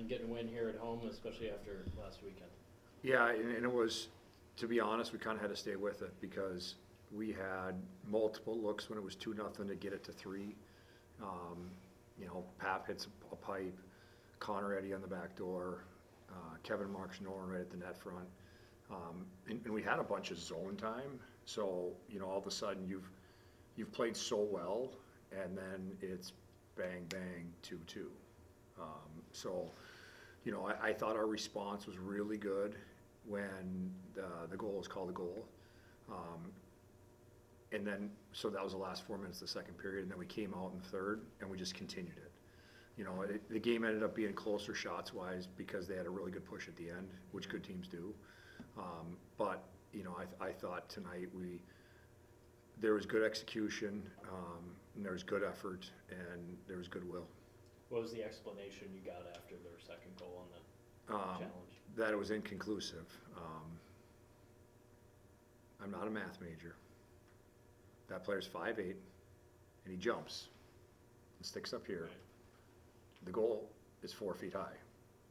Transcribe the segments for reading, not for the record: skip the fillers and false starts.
on getting a win here at home, especially after last weekend. Yeah, and it was, to be honest, we kind of had to stay with it because we had multiple looks when it was 2-0 to get it to 3. Pap hits a pipe, Connor Eddy on the back door, Kevin marks Noren right at the net front. And we had a bunch of zone time, so all of a sudden you've played so well, and then it's bang bang 2-2. I thought our response was really good when the goal was called a goal. And then, so that was the last 4 minutes of the second period, and then we came out in the third, and we just continued it. The game ended up being closer shots-wise because they had a really good push at the end, which good teams do. I thought tonight there was good execution, and there was good effort, and there was goodwill. What was the explanation you got after their second goal on the challenge? That it was inconclusive. I'm not a math major. That player's 5'8", and he jumps and sticks up here. Right. The goal is 4 feet high.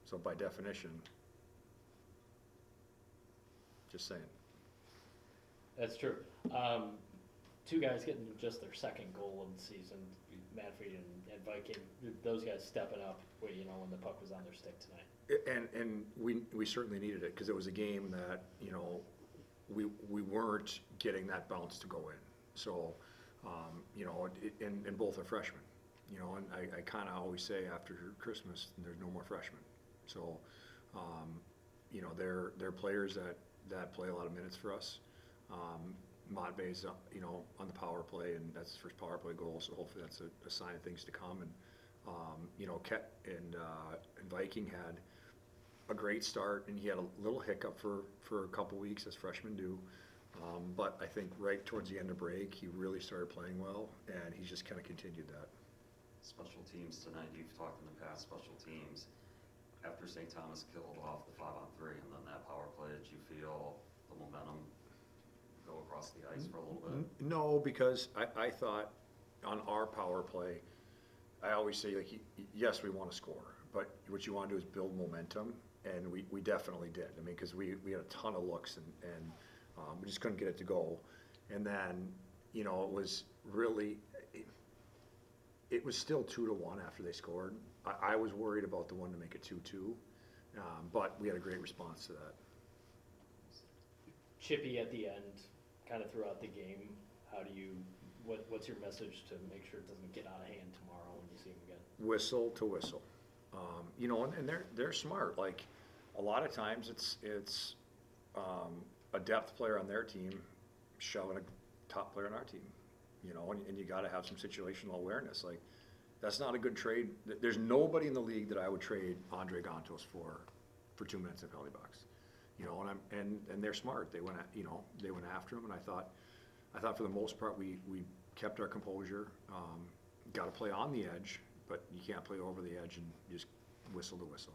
So by definition, just saying. That's true. Two guys getting just their second goal of the season, Manfred and Viking, those guys stepping up when the puck was on their stick tonight. And we certainly needed it because it was a game that, we weren't getting that bounce to go in. So, and both are freshmen, and I kind of always say after Christmas, there's no more freshmen. So, they're players that play a lot of minutes for us. Modbay's, on the power play, and that's his first power play goal, so hopefully that's a sign of things to come. And, Ket and Viking had a great start, and he had a little hiccup for a couple weeks, as freshmen do. But I think right towards the end of break, he really started playing well, and he's just kind of continued that. Special teams tonight, you've talked in the past, special teams. After St. Thomas killed off the 5-on-3 and then that power play, did you feel the momentum go across the ice for a little bit? No, because I thought on our power play, I always say, yes, we want to score, but what you want to do is build momentum, and we definitely did. I mean, because we had a ton of looks, and we just couldn't get it to go. And then, it was really, it was still 2-1 after they scored. I was worried about the one to make it 2-2, but we had a great response to that. Chippy at the end, kind of throughout the game, what's your message to make sure it doesn't get out of hand tomorrow when you see him again? Whistle to whistle. And they're smart. Like, a lot of times it's a depth player on their team shoving a top player on our team, and you got to have some situational awareness. Like, that's not a good trade. There's nobody in the league that I would trade Andre Gontos for 2 minutes in the penalty box, and they're smart. They went after him, and I thought for the most part we kept our composure. Got to play on the edge, but you can't play over the edge and just whistle to whistle.